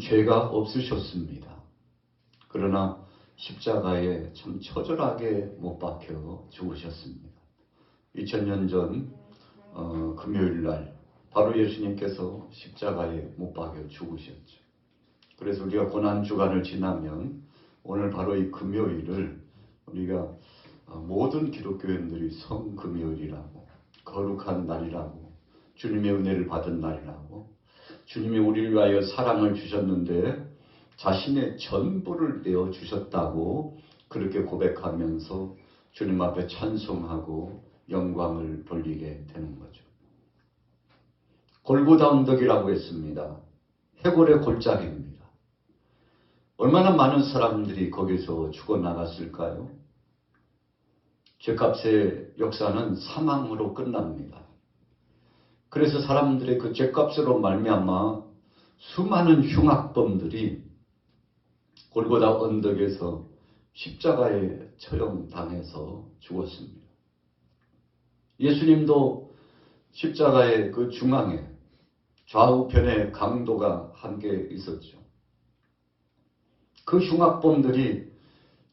죄가 없으셨습니다. 그러나 십자가에 참 처절하게 못 박혀 죽으셨습니다. 2000년 전 금요일 날 바로 예수님께서 십자가에 못 박혀 죽으셨죠. 그래서 우리가 고난주간을 지나면 오늘 바로 이 금요일을 우리가 모든 기독교인들이 성금요일이라고, 거룩한 날이라고, 주님의 은혜를 받은 날이라고, 주님이 우리를 위하여 사랑을 주셨는데 자신의 전부를 내어주셨다고 그렇게 고백하면서 주님 앞에 찬송하고 영광을 돌리게 되는 거죠. 골고다 언덕이라고 했습니다. 해골의 골짜기입니다. 얼마나 많은 사람들이 거기서 죽어나갔을까요? 죄값의 역사는 사망으로 끝납니다. 그래서 사람들의 그 죄값으로 말미암아 수많은 흉악범들이 골고다 언덕에서 십자가에 처형당해서 죽었습니다. 예수님도 십자가의 그 중앙에 좌우편에 강도가 함께 있었죠. 그 흉악범들이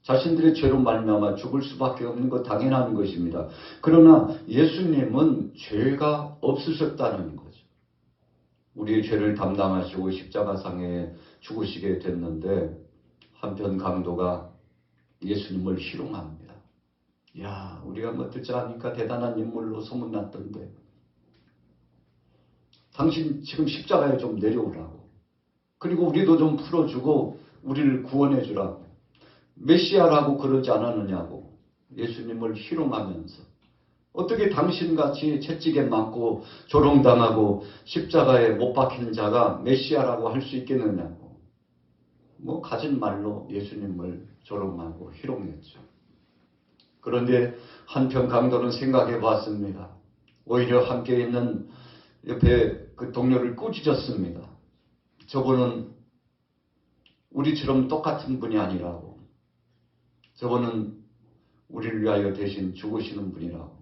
자신들의 죄로 말미암아 죽을 수밖에 없는 것 당연한 것입니다. 그러나 예수님은 죄가 없으셨다는 거죠. 우리의 죄를 담당하시고 십자가상에 죽으시게 됐는데 한편 강도가 예수님을 희롱합니다. 야, 우리가 뭐 듣지 않으니까 대단한 인물로 소문났던데 당신 지금 십자가에 좀 내려오라고, 그리고 우리도 좀 풀어주고 우리를 구원해 주라고, 메시아라고 그러지 않았느냐고 예수님을 희롱하면서 어떻게 당신같이 채찍에 맞고 조롱당하고 십자가에 못 박힌 자가 메시아라고 할 수 있겠느냐고 뭐 가진 말로 예수님을 조롱하고 희롱했죠. 그런데 한편 강도는 생각해 봤습니다. 오히려 함께 있는 옆에 그 동료를 꾸짖었습니다. 저분은 우리처럼 똑같은 분이 아니라고, 저분은 우리를 위하여 대신 죽으시는 분이라고.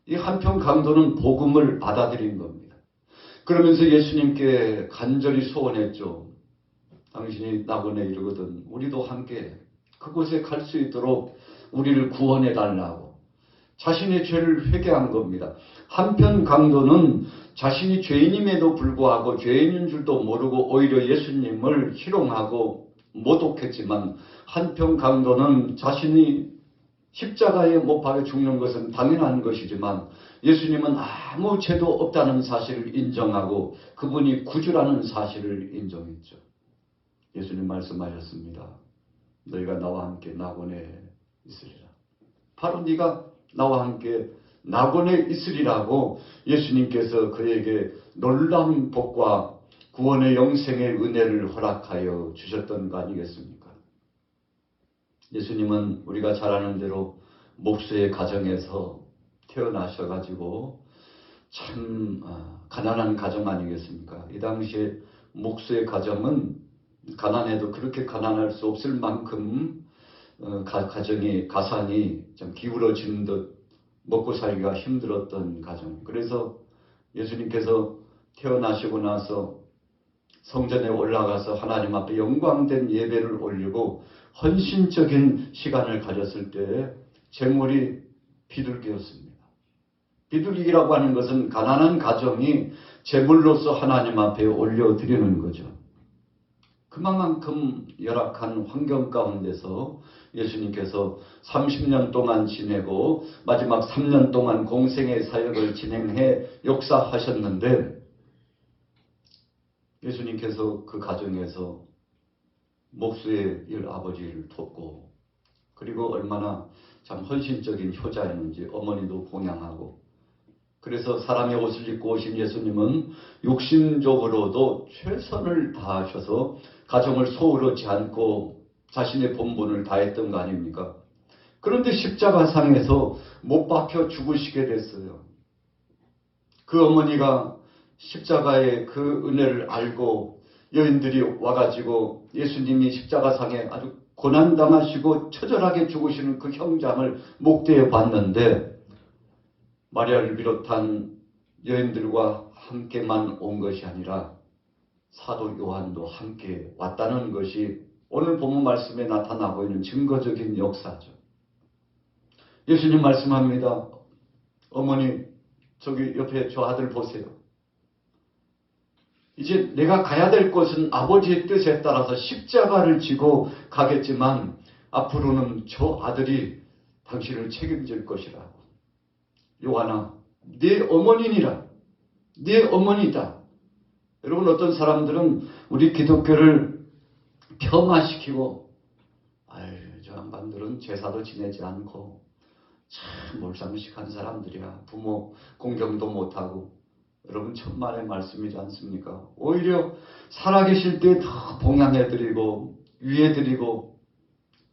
이 한편 강도는 복음을 받아들인 겁니다. 그러면서 예수님께 간절히 소원했죠. 당신이 낙원에 이르거든 우리도 함께 그곳에 갈 수 있도록 우리를 구원해 달라고 자신의 죄를 회개한 겁니다. 한편 강도는 자신이 죄인임에도 불구하고 죄인인 줄도 모르고 오히려 예수님을 희롱하고 모독했지만, 한편 강도는 자신이 십자가에 못 박혀 죽는 것은 당연한 것이지만 예수님은 아무 죄도 없다는 사실을 인정하고 그분이 구주라는 사실을 인정했죠. 예수님 말씀하셨습니다. 너희가 나와 함께 낙원에 있으리라. 바로 네가 나와 함께 낙원에 있으리라고 예수님께서 그에게 놀라운 복과 구원의 영생의 은혜를 허락하여 주셨던 거 아니겠습니까? 예수님은 우리가 잘 아는 대로 목수의 가정에서 태어나셔가지고 참 가난한 가정 아니겠습니까? 이 당시에 목수의 가정은 가난해도 그렇게 가난할 수 없을 만큼 가정이 가산이 좀 기울어지는 듯 먹고 살기가 힘들었던 가정. 그래서 예수님께서 태어나시고 나서 성전에 올라가서 하나님 앞에 영광된 예배를 올리고 헌신적인 시간을 가졌을 때 재물이 비둘기였습니다. 비둘기라고 하는 것은 가난한 가정이 재물로서 하나님 앞에 올려드리는 거죠. 그만큼 열악한 환경 가운데서 예수님께서 30년 동안 지내고 마지막 3년 동안 공생의 사역을 진행해 역사하셨는데, 예수님께서 그 가정에서 목수의 일 아버지를 돕고, 그리고 얼마나 참 헌신적인 효자였는지 어머니도 봉양하고, 그래서 사람의 옷을 입고 오신 예수님은 육신적으로도 최선을 다하셔서 가정을 소홀하지 않고 자신의 본분을 다했던 거 아닙니까? 그런데 십자가상에서 못 박혀 죽으시게 됐어요. 그 어머니가 십자가의 그 은혜를 알고 여인들이 와가지고 예수님이 십자가상에 아주 고난당하시고 처절하게 죽으시는 그 형장을 목대해 봤는데, 마리아를 비롯한 여인들과 함께만 온 것이 아니라 사도 요한도 함께 왔다는 것이 오늘 본문 말씀에 나타나고 있는 증거적인 역사죠. 예수님 말씀합니다. 어머니, 저기 옆에 저 아들 보세요. 이제 내가 가야 될 곳은 아버지의 뜻에 따라서 십자가를 지고 가겠지만 앞으로는 저 아들이 당신을 책임질 것이라고. 요한아, 네 어머니니라. 네 어머니다. 여러분, 어떤 사람들은 우리 기독교를 폄하시키고 저 양반들은 제사도 지내지 않고 참 몰상식한 사람들이야. 부모 공경도 못하고. 여러분, 천만의 말씀이지 않습니까? 오히려 살아계실 때 더 봉양해드리고 위해드리고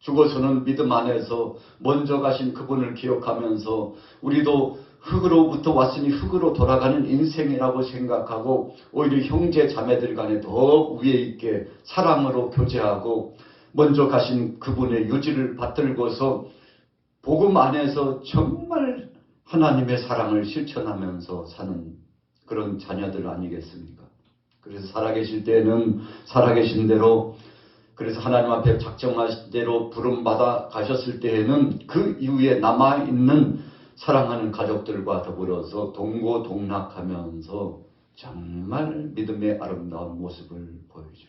죽어서는 믿음 안에서 먼저 가신 그분을 기억하면서 우리도 흙으로부터 왔으니 흙으로 돌아가는 인생이라고 생각하고 오히려 형제 자매들 간에 더 위에 있게 사랑으로 교제하고 먼저 가신 그분의 유지를 받들고서 복음 안에서 정말 하나님의 사랑을 실천하면서 사는 그런 자녀들 아니겠습니까? 그래서 살아계실 때는 살아계신 대로, 그래서 하나님 앞에 작정하신 대로 부름받아 가셨을 때에는 그 이후에 남아있는 사랑하는 가족들과 더불어서 동고동락하면서 정말 믿음의 아름다운 모습을 보여줘.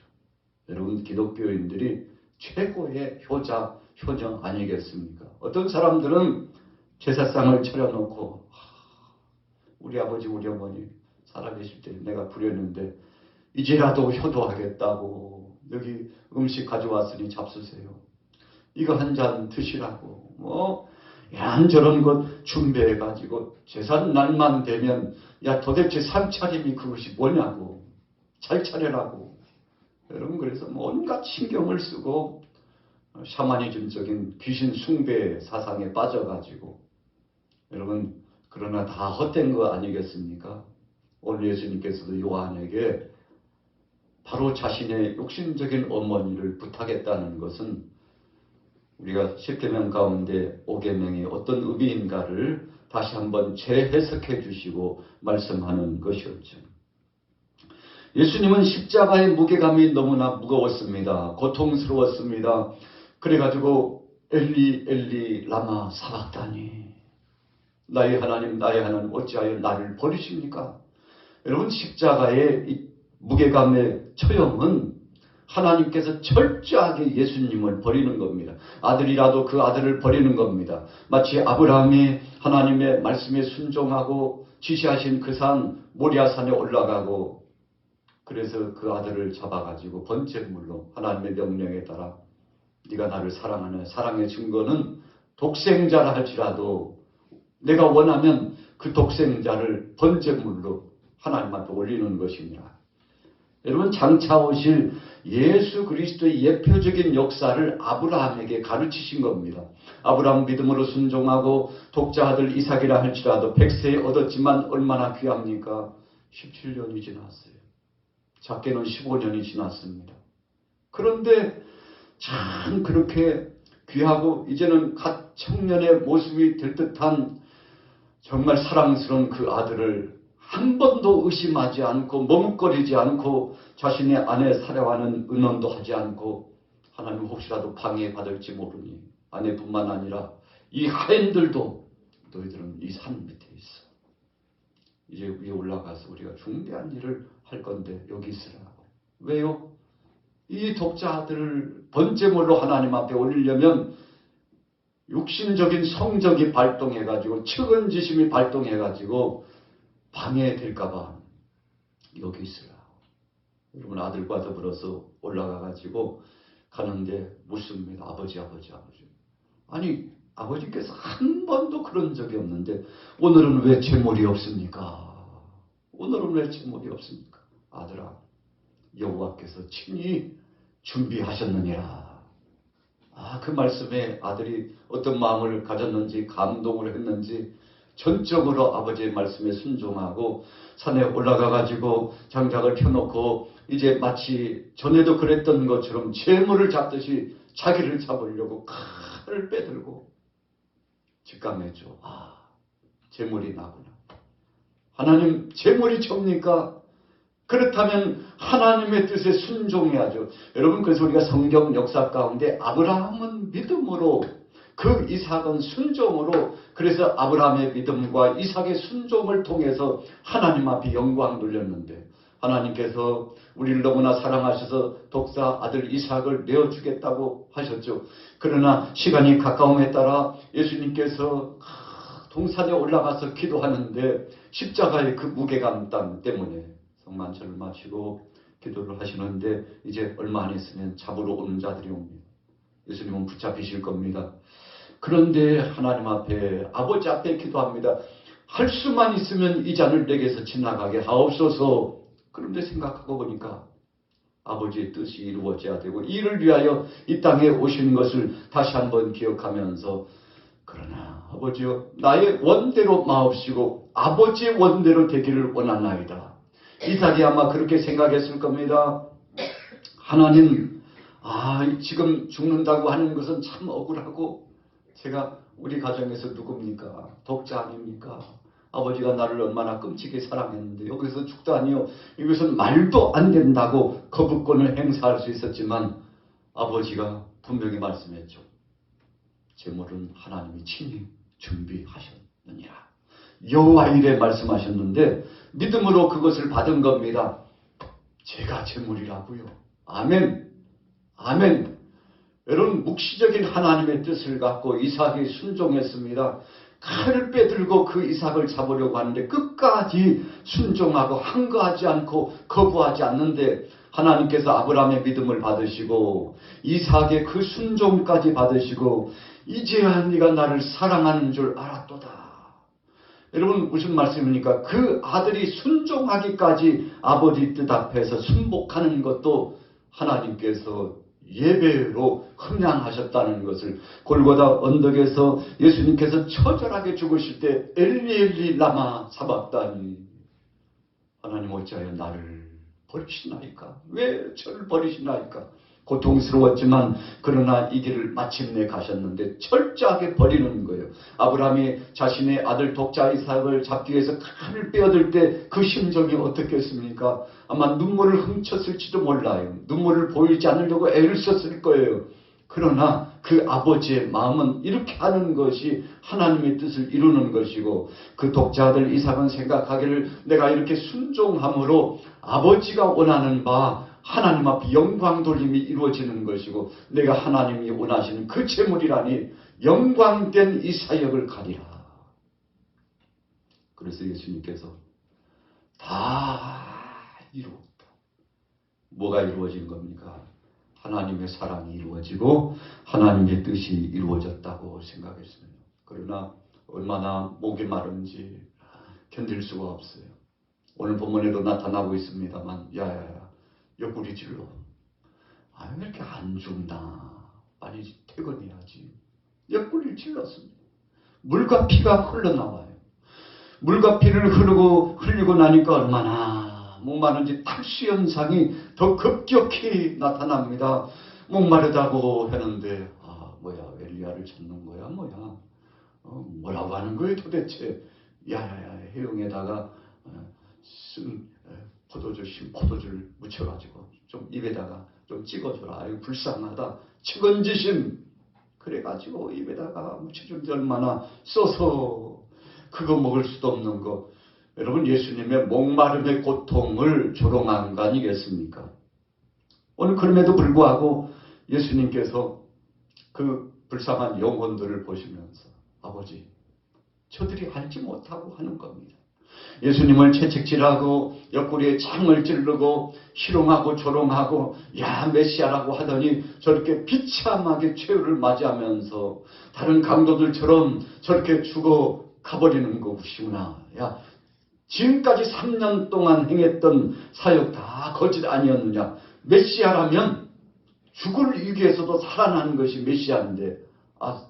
여러분, 기독교인들이 최고의 효정 아니겠습니까? 어떤 사람들은 제사상을 차려놓고 우리 아버지 우리 어머니 살아계실 때 내가 부렸는데 이제라도 효도하겠다고 여기 음식 가져왔으니 잡수세요. 이거 한 잔 드시라고 이런저런 것 준비해가지고 제삿 날만 되면 야 도대체 상차림이 그것이 뭐냐고 잘 차려라고. 여러분, 그래서 온갖 신경을 쓰고 샤머니즘적인 귀신 숭배 사상에 빠져가지고 여러분, 그러나 다 헛된 거 아니겠습니까? 오늘 예수님께서도 요한에게 바로 자신의 욕심적인 어머니를 부탁했다는 것은 우리가 십계명 가운데 5계명이 어떤 의미인가를 다시 한번 재해석해 주시고 말씀하는 것이었죠. 예수님은 십자가의 무게감이 너무나 무거웠습니다. 고통스러웠습니다. 그래가지고 엘리 엘리 라마 사박다니, 나의 하나님 어찌하여 나를 버리십니까? 여러분, 십자가의 이 무게감의 처형은 하나님께서 철저하게 예수님을 버리는 겁니다. 아들이라도 그 아들을 버리는 겁니다. 마치 아브라함이 하나님의 말씀에 순종하고 지시하신 그 산 모리아산에 올라가고 그래서 그 아들을 잡아가지고 번제물로 하나님의 명령에 따라 네가 나를 사랑하는 사랑의 증거는 독생자라 할지라도 내가 원하면 그 독생자를 번제물로 하나님 앞에 올리는 것입니다. 여러분, 장차 오실 예수 그리스도의 예표적인 역사를 아브라함에게 가르치신 겁니다. 아브라함 믿음으로 순종하고 독자 아들 이삭이라 할지라도 100세에 얻었지만 얼마나 귀합니까? 17년이 지났어요. 작게는 15년이 지났습니다. 그런데 참 그렇게 귀하고 이제는 갓 청년의 모습이 될 듯한 정말 사랑스러운 그 아들을 한 번도 의심하지 않고 머뭇거리지 않고 자신의 아내 사려하는 의논도 하지 않고 하나님 혹시라도 방해받을지 모르니 아내뿐만 아니라 이 하인들도 너희들은 이 산 밑에 있어. 이제 위에 올라가서 우리가 중대한 일을 할 건데 여기 있으라고. 왜요? 이 독자 아들을 번제물로 하나님 앞에 올리려면 육신적인 성적이 발동해가지고 측은지심이 발동해가지고 방해될까봐 여기 있으라고. 여러분, 아들과 더불어서 올라가가지고 가는데 묻습니다. 아버지. 아니, 아버지께서 한 번도 그런 적이 없는데 오늘은 왜 제물이 없습니까? 오늘은 왜 제물이 없습니까? 아들아, 여호와께서 친히 준비하셨느니라. 그 말씀에 아들이 어떤 마음을 가졌는지 감동을 했는지 전적으로 아버지의 말씀에 순종하고 산에 올라가가지고 장작을 펴놓고 이제 마치 전에도 그랬던 것처럼 재물을 잡듯이 자기를 잡으려고 칼을 빼들고 직감했죠. 재물이 나구나. 하나님, 재물이 접니까? 그렇다면 하나님의 뜻에 순종해야죠. 여러분, 그래서 우리가 성경 역사 가운데 아브라함은 믿음으로, 그 이삭은 순종으로, 그래서 아브라함의 믿음과 이삭의 순종을 통해서 하나님 앞에 영광 돌렸는데, 하나님께서 우리를 너무나 사랑하셔서 독사 아들 이삭을 내어주겠다고 하셨죠. 그러나 시간이 가까움에 따라 예수님께서 동산에 올라가서 기도하는데 십자가의 그 무게감 때문에 성만찬을 마치고 기도를 하시는데 이제 얼마 안 있으면 잡으러 오는 자들이 옵니다. 예수님은 붙잡히실 겁니다. 그런데 하나님 앞에, 아버지 앞에 기도합니다. 할 수만 있으면 이 잔을 내게서 지나가게 하옵소서. 그런데 생각하고 보니까 아버지의 뜻이 이루어져야 되고 이를 위하여 이 땅에 오신 것을 다시 한번 기억하면서, 그러나 아버지여, 나의 원대로 마옵시고 아버지의 원대로 되기를 원하나이다. 이삭이 아마 그렇게 생각했을 겁니다. 하나님, 지금 죽는다고 하는 것은 참 억울하고, 제가 우리 가정에서 누굽니까? 독자 아닙니까? 아버지가 나를 얼마나 끔찍하게 사랑했는데 여기서 죽다니요. 이것은 말도 안 된다고 거부권을 행사할 수 있었지만 아버지가 분명히 말씀했죠. 제물은 하나님이 친히 준비하셨느니라. 여호와 이레 말씀하셨는데 믿음으로 그것을 받은 겁니다. 제가 제물이라고요. 아멘. 아멘. 여러분, 묵시적인 하나님의 뜻을 갖고 이삭이 순종했습니다. 칼을 빼들고 그 이삭을 잡으려고 하는데 끝까지 순종하고 항거하지 않고 거부하지 않는데 하나님께서 아브라함의 믿음을 받으시고 이삭의 그 순종까지 받으시고 이제야 네가 나를 사랑하는 줄 알았도다. 여러분, 무슨 말씀입니까? 그 아들이 순종하기까지 아버지 뜻 앞에서 순복하는 것도 하나님께서 예배로 흠양하셨다는 것을, 골고다 언덕에서 예수님께서 처절하게 죽으실 때 엘리 엘리 라마 사박다니, 하나님 어찌하여 나를 버리시나이까? 왜 저를 버리시나이까? 고통스러웠지만 그러나 이 길을 마침내 가셨는데 철저하게 버리는 거예요. 아브라함이 자신의 아들 독자 이삭을 잡기 위해서 칼을 빼어들 때 그 심정이 어떻겠습니까? 아마 눈물을 훔쳤을지도 몰라요. 눈물을 보이지 않으려고 애를 썼을 거예요. 그러나 그 아버지의 마음은 이렇게 하는 것이 하나님의 뜻을 이루는 것이고, 그 독자 아들 이삭은 생각하기를 내가 이렇게 순종함으로 아버지가 원하는 바 하나님 앞에 영광 돌림이 이루어지는 것이고, 내가 하나님이 원하시는 그 제물이라니 영광된 이 사역을 가리라. 그래서 예수님께서 다 이루었다. 뭐가 이루어진 겁니까? 하나님의 사랑이 이루어지고 하나님의 뜻이 이루어졌다고 생각했습니다. 그러나 얼마나 목이 마른지 견딜 수가 없어요. 오늘 본문에도 나타나고 있습니다만, 야야야, 옆구리 질러. 왜 이렇게 안 죽나? 빨리 퇴근해야지. 옆구리를 질렀습니다. 물과 피가 흘러나와요. 물과 피를 흘리고 나니까 얼마나 목마른지 탈수 현상이 더 급격히 나타납니다. 목마르다고 하는데, 뭐야, 엘리야를 찾는 거야, 뭐야? 뭐라고 하는 거예요 도대체? 야야야, 해용에다가 쓴 포도주를 묻혀가지고 좀 입에다가 좀 찍어줘라. 아유, 불쌍하다. 측은지심. 그래가지고 입에다가 묻혀준지 얼마나 써서 그거 먹을 수도 없는 거. 여러분, 예수님의 목마름의 고통을 조롱한 거 아니겠습니까? 오늘 그럼에도 불구하고 예수님께서 그 불쌍한 영혼들을 보시면서, 아버지, 저들이 알지 못하고 하는 겁니다. 예수님을 채찍질하고 옆구리에 창을 찌르고 희롱하고 조롱하고 야 메시아라고 하더니 저렇게 비참하게 최후를 맞이하면서 다른 강도들처럼 저렇게 죽어 가버리는 것이구나. 야, 지금까지 3년 동안 행했던 사역 다 거짓 아니었느냐? 메시아라면 죽을 위기에서도 살아나는 것이 메시아인데,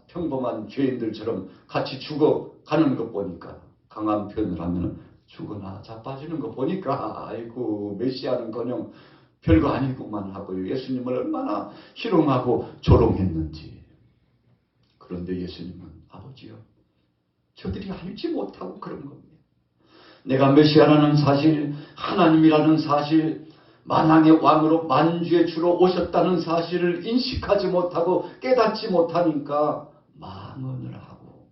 평범한 죄인들처럼 같이 죽어가는 것 보니까, 강한 표현을 하면 죽어나 자빠지는 거 보니까 아이고, 메시아는커녕 별거 아니구만 하고요. 예수님을 얼마나 희롱하고 조롱했는지. 그런데 예수님은, 아버지요, 저들이 알지 못하고 그런 겁니다. 내가 메시아라는 사실, 하나님이라는 사실, 만왕의 왕으로 만주의 주로 오셨다는 사실을 인식하지 못하고 깨닫지 못하니까 망언을 하고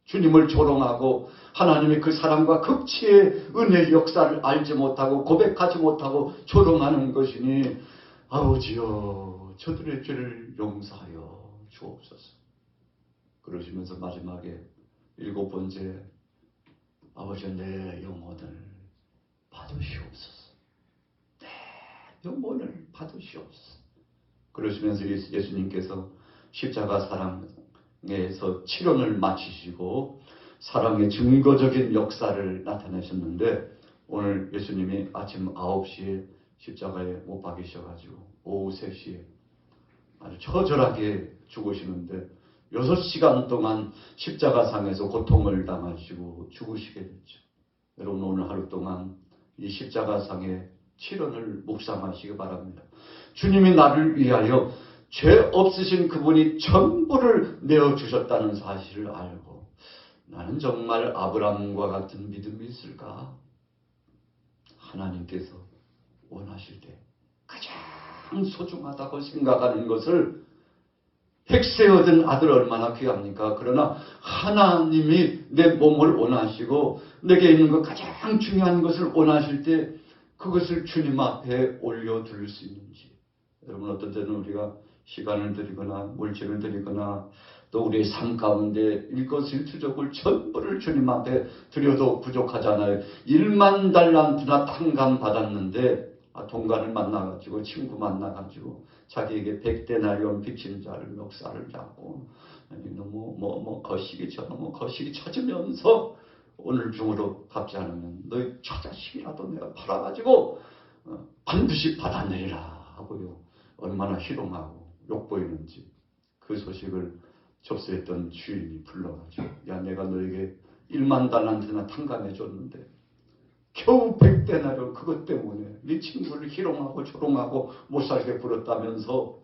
주님을 조롱하고 하나님의 그 사랑과 극치의 은혜의 역사를 알지 못하고 고백하지 못하고 조롱하는 것이니 아버지여 저들의 죄를 용서하여 주옵소서. 그러시면서 마지막에 7번째 아버지 내 영혼을 받으시옵소서. 내 영혼을 받으시옵소서. 그러시면서 예수님께서 십자가 사랑에서 치료를 마치시고 사랑의 증거적인 역사를 나타내셨는데 오늘 예수님이 아침 9시에 십자가에 못 박이셔가지고 오후 3시에 아주 처절하게 죽으시는데 6시간 동안 십자가상에서 고통을 당하시고 죽으시게 됐죠. 여러분 오늘 하루 동안 이 십자가상의 치료를 묵상하시기 바랍니다. 주님이 나를 위하여 죄 없으신 그분이 전부를 내어주셨다는 사실을 알고 나는 정말 아브라함과 같은 믿음이 있을까? 하나님께서 원하실 때 가장 소중하다고 생각하는 것을 백세 얻은 아들 얼마나 귀합니까? 그러나 하나님이 내 몸을 원하시고 내게 있는 것 가장 중요한 것을 원하실 때 그것을 주님 앞에 올려드릴 수 있는지. 여러분 어떤 때는 우리가 시간을 드리거나 물질을 드리거나 또 우리의 삶 가운데 일거수일투족을 전부를 주님 앞에 드려도 부족하잖아요. 1만 달란트나 탕감 받았는데 동간을 만나가지고 친구 만나가지고 자기에게 100데나리온 빚진 자를 멱살을 잡고 너무 거시기 너무 거시기 쳐주면서 오늘 중으로 갚지 않으면 너희 처자식이라도 내가 팔아가지고 반드시 받아내리라 하고요. 얼마나 희롱하고 욕보이는지 그 소식을 접수했던 주인이 불러가지고 야 내가 너에게 1만 달란트나 탕감해 줬는데 겨우 100데나리온 그것 때문에 네 친구를 희롱하고 조롱하고 못살게 굴었다면서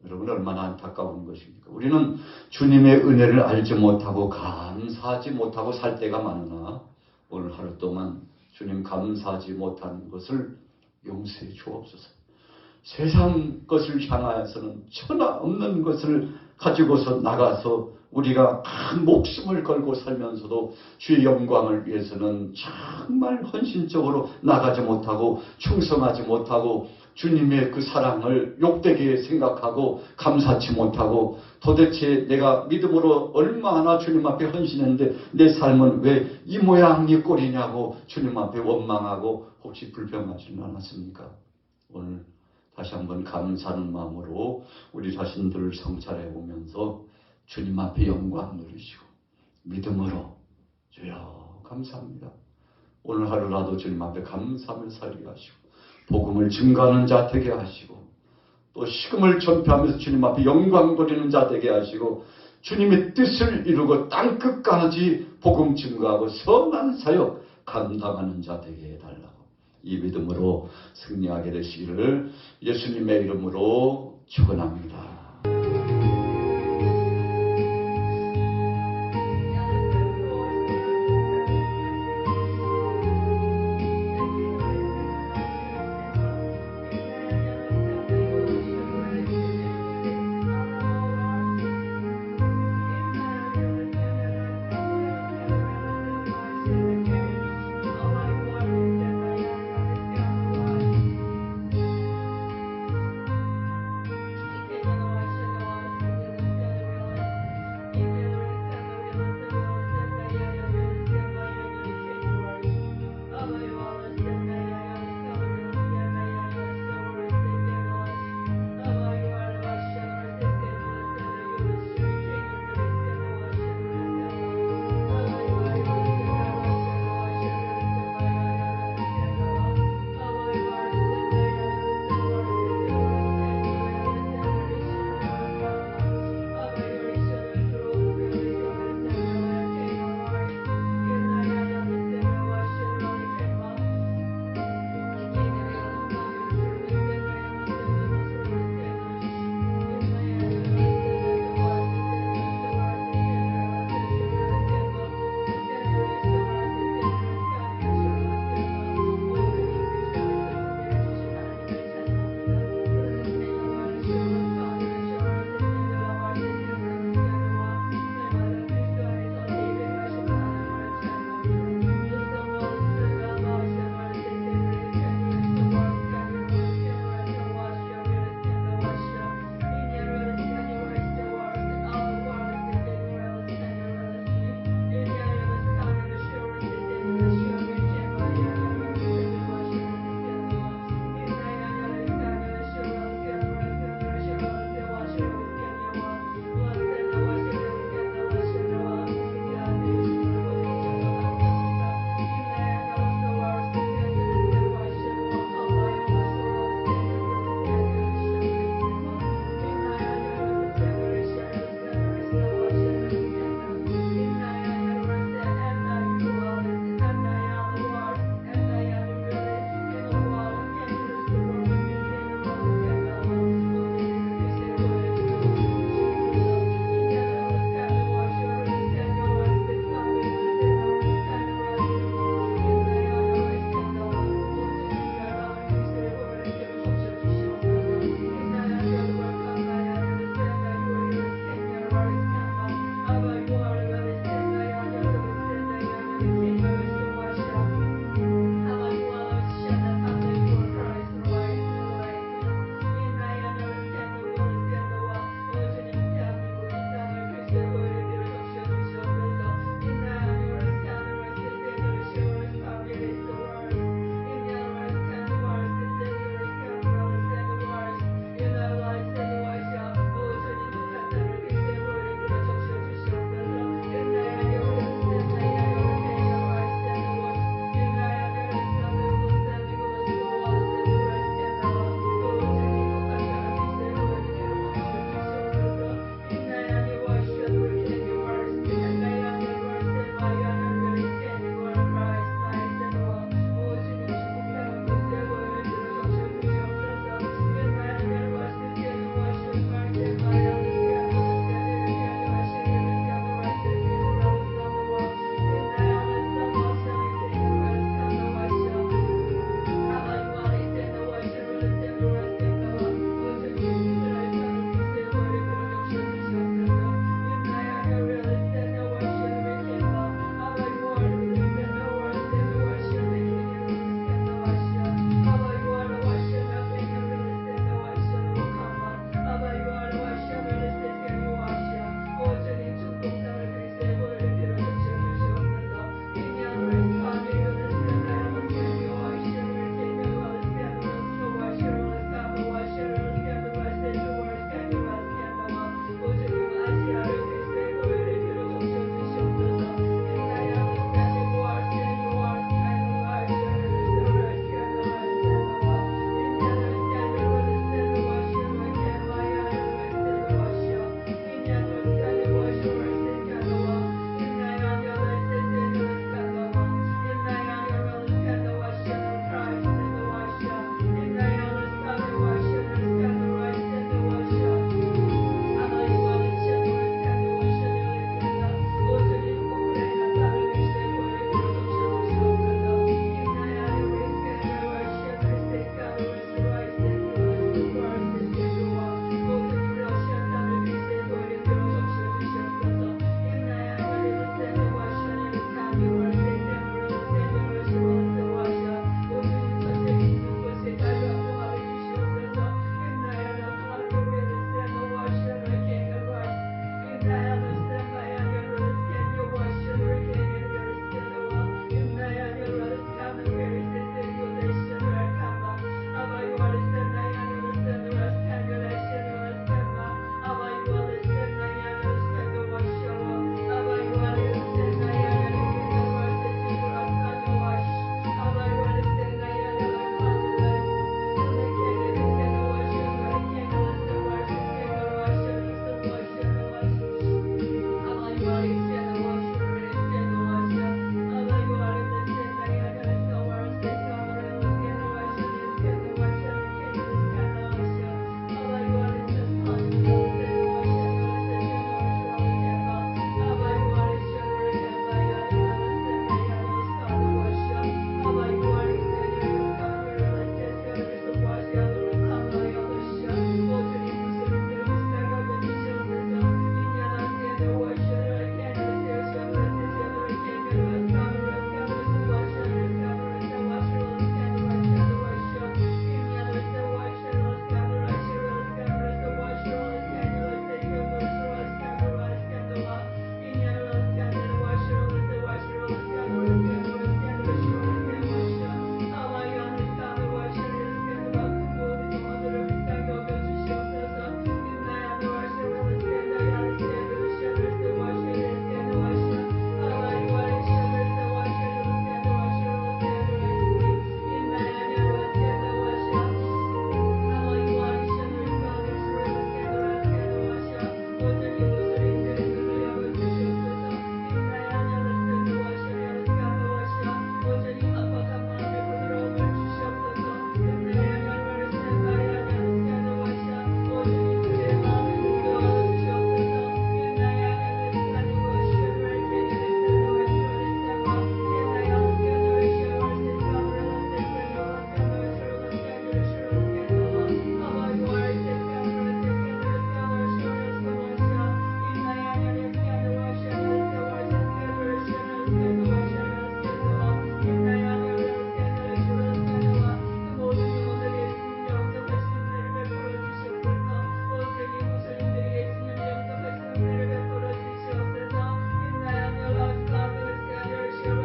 여러분 얼마나 안타까운 것입니까? 우리는 주님의 은혜를 알지 못하고 감사하지 못하고 살 때가 많으나 오늘 하루 동안 주님 감사하지 못한 것을 용서해 주옵소서. 세상 것을 향하여서는 천하 없는 것을 가지고서 나가서 우리가 큰 목숨을 걸고 살면서도 주의 영광을 위해서는 정말 헌신적으로 나가지 못하고 충성하지 못하고 주님의 그 사랑을 욕되게 생각하고 감사치 못하고 도대체 내가 믿음으로 얼마나 주님 앞에 헌신했는데 내 삶은 왜 이 모양 이 꼴이냐고 주님 앞에 원망하고 혹시 불평하지는 않았습니까? 오늘 다시 한번 감사하는 마음으로 우리 자신들을 성찰해 보면서 주님 앞에 영광 누리시고 믿음으로 주여 감사합니다. 오늘 하루라도 주님 앞에 감사하며 살게 하시고 복음을 증거하는 자 되게 하시고 또 식음을 전폐하면서 주님 앞에 영광 돌리는 자 되게 하시고 주님의 뜻을 이루고 땅끝까지 복음 증거하고 선한 사역 감당하는 자 되게 해달라고 이 믿음으로 승리하게 되시기를 예수님의 이름으로 축원합니다.